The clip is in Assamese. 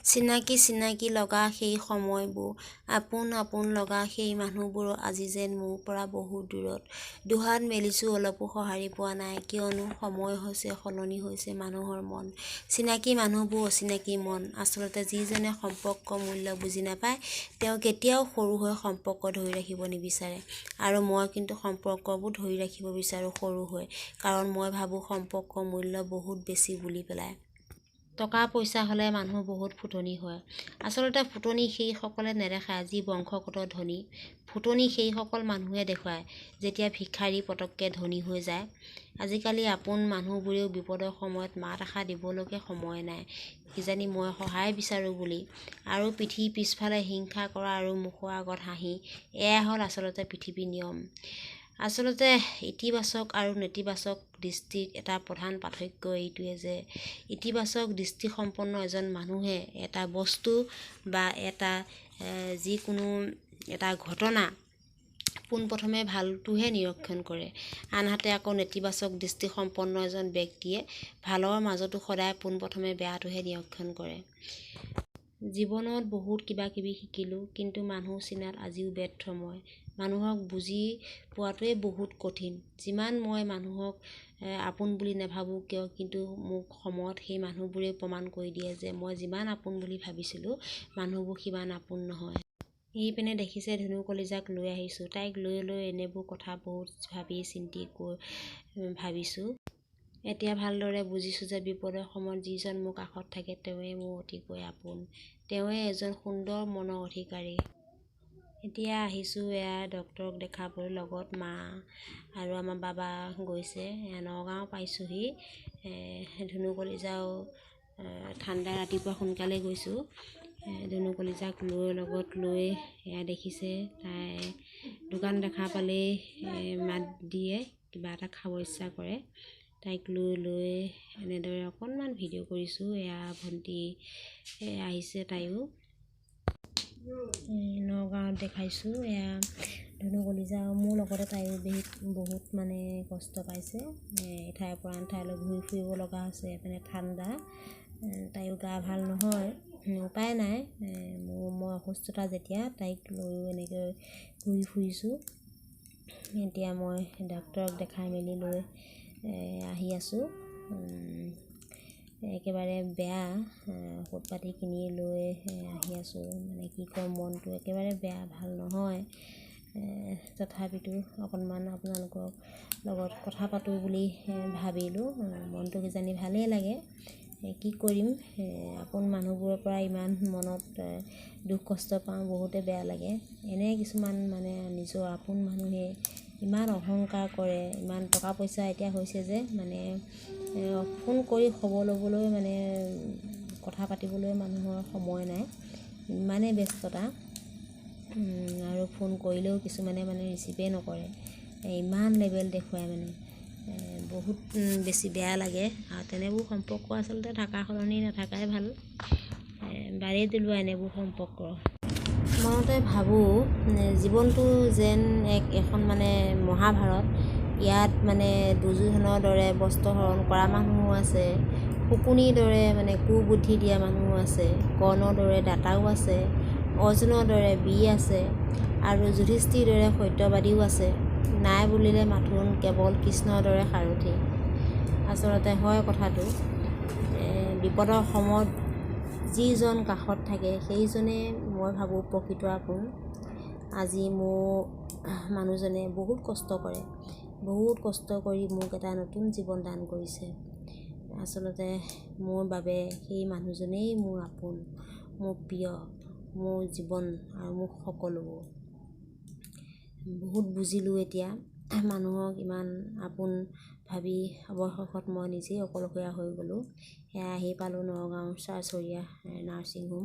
চিনাকি চিনাকি লগা সেই সময়বোৰ, আপোন আপোন লগা সেই মানুহবোৰ আজি যেন মোৰ পৰা বহুত দূৰত। দুহাত মেলিছোঁ অলপো সঁহাৰি পোৱা নাই, কিয়নো সময় হৈছে সলনি হৈছে মানুহৰ মন। চিনাকি মানুহবোৰ অচিনাকি মন। আচলতে যিজনে সম্পৰ্ক মূল্য বুজি নাপায় তেওঁ কেতিয়াও সৰু হৈ সম্পৰ্ক ধৰি ৰাখিব নিবিচাৰে। আৰু মই কিন্তু সম্পৰ্কবোৰ ধৰি ৰাখিব বিচাৰোঁ সৰু হৈ, কাৰণ মই ভাবোঁ সম্পৰ্কৰ মূল্য বহুত বেছি বুলি পেলাই। টকা পইচা হ'লে মানুহ বহুত ফুটনি হয়। আচলতে ফুটনি সেইসকলে নেদেখায় যি বংশগত ধনী। ফুটনি সেইসকল মানুহে দেখুৱায় যেতিয়া ভিক্ষাৰী পটককৈ ধনী হৈ যায়। আজিকালি আপোন মানুহবোৰেও বিপদৰ সময়ত মাত এষাৰ দিবলৈকে সময় নাই, কিজানি মই সহায় বিচাৰোঁ বুলি। আৰু পিঠিৰ পিছফালে হিংসা কৰা আৰু মুখৰ আগত হাঁহি, এয়াই হ'ল আচলতে পৃথিৱীৰ নিয়ম। আচলতে ইতিবাচক আৰু নেতিবাচক দৃষ্টিৰ এটা প্ৰধান পাৰ্থক্য এইটোৱে যে ইতিবাচক দৃষ্টিসম্পন্ন এজন মানুহে এটা বস্তু বা এটা যিকোনো এটা ঘটনা পোনপ্ৰথমে ভালটোহে নিৰীক্ষণ কৰে, আনহাতে আকৌ নেতিবাচক দৃষ্টিসম্পন্ন এজন ব্যক্তিয়ে ভালৰ মাজতো সদায় পোনপ্ৰথমে বেয়াটোহে নিৰীক্ষণ কৰে। জীৱনত বহুত কিবা কিবি শিকিলোঁ, কিন্তু মানুহ চিনাত আজিও ব্যৰ্থ মই। মানুহক বুজি পোৱাটোৱে বহুত কঠিন। যিমান মই মানুহক আপোন বুলি নাভাবোঁ কিয়, কিন্তু মোক সময়ত সেই মানুহবোৰে প্ৰমাণ কৰি দিয়ে যে মই যিমান আপোন বুলি ভাবিছিলোঁ মানুহবোৰ সিমান আপোন নহয়। এইপিনে দেখিছে ধুনু কলিজাক লৈ আহিছোঁ। তাইক লৈ এনেবোৰ কথা বহুত ভাবি চিন্তি ভাবিছোঁ। এতিয়া ভালদৰে বুজিছোঁ যে বিপদৰ সময়ত যিজন মোৰ কাষত থাকে তেওঁৱে মোৰ অতিকৈ আপোন। তেওঁৱে এজন সুন্দৰ মনৰ অধিকাৰী। এতিয়া আহিছোঁ এয়া ডক্তৰক দেখাবলৈ, লগত মা আৰু আমাৰ বাবা গৈছে। নগাঁও পাইছোঁহি। ধুনু কলিজাও ঠাণ্ডা, ৰাতিপুৱা সোনকালে গৈছোঁ। ধুনু কলিজাক লগত লৈ এয়া দেখিছে তাই দোকান দেখা পালেই মাত দিয়ে, কিবা এটা খাব ইচ্ছা কৰে। তাইক লৈ এনেদৰে অকণমান ভিডিঅ' কৰিছোঁ। এয়া ভণ্টি আহিছে, তাইও নগাঁৱত দেখাইছোঁ। এয়া ধুনু কলিজা মোৰ লগতে তাইও বহুত মানে কষ্ট পাইছে। এঠাইৰ পৰা আন ঠাইলৈ ঘূৰি ফুৰিব লগা হৈছে। এইপিনে ঠাণ্ডা, তাইও গা ভাল নহয়, উপায় নাই। মই অসুস্থতা যেতিয়া তাইক লৈও এনেকৈ ঘূৰি ফুৰিছোঁ। এতিয়া মই ডাক্তৰক দেখাই মেলি লৈ আহি আছোঁ। একেবাৰে বেয়া, ঔষধ পাতি কিনি লৈ আহি আছোঁ। মানে কি কম, মনটো একেবাৰে বেয়া, ভাল নহয়। তথাপিতো অকণমান আপোনালোকৰ লগত কথা পাতোঁ বুলি ভাবিলোঁ। মনটো কিজানি ভালেই লাগে। কি কৰিম, আপোন মানুহবোৰৰ পৰা ইমান মনত দুখ কষ্ট পাওঁ, বহুতে বেয়া লাগে। এনে কিছুমান মানে নিজৰ আপোন মানুহে ইমান অহংকাৰ কৰে, ইমান টকা পইচা এতিয়া হৈছে যে মানে ফোন কৰি খবৰ ল'বলৈ মানে কথা পাতিবলৈ মানুহৰ সময় নাই, ইমানেই ব্যস্ততা। আৰু ফোন কৰিলেও কিছুমানে মানে ৰিচিভেই নকৰে, ইমান লেবেল দেখুৱাই মানে বহুত বেছি বেয়া লাগে। আৰু তেনেবোৰ সম্পৰ্ক আচলতে থকা সলনি নাথাকাই ভাল। বাৰেই দিলোঁ এনেবোৰ সম্পৰ্ক। মনতে ভাবোঁ জীৱনটো যেন এখন মানে মহাভাৰত। ইয়াত মানে দুৰ্যোধনৰ দৰে বস্ত্ৰ হৰণ কৰা মানুহো আছে, শকুনিৰ দৰে মানে কুবুদ্ধি দিয়া মানুহো আছে, কৰ্ণৰ দৰে দাতাও আছে, অৰ্জুনৰ দৰে বীৰ আছে, আৰু যুধিষ্ঠিৰ দৰে সত্যবাদীও আছে। নাই বুলিলে মাথোন কেৱল কৃষ্ণৰ দৰে সাৰথি। আচলতে হয় কথাটো, বিপদৰ সময়ত যিজন কাষত থাকে সেইজনে মই ভাবোঁ প্ৰকৃত আপোন। আজি মোৰ মানুহজনে বহুত কষ্ট কৰে, বহুত কষ্ট কৰি মোক এটা নতুন জীৱন দান কৰিছে। আচলতে মোৰ বাবে সেই মানুহজনেই মোৰ আপোন, মোৰ প্ৰিয়, মোৰ জীৱন আৰু মোৰ সকলোবোৰ। বহুত বুজিলোঁ এতিয়া মানুহক ইমান আপোন ভাবি অৱশেষত মই নিজেই অকলশৰীয়া হৈ গ'লোঁ। সেয়া আহি পালোঁ নগাঁও চাৰচৰীয়া নাৰ্ছিং হোম।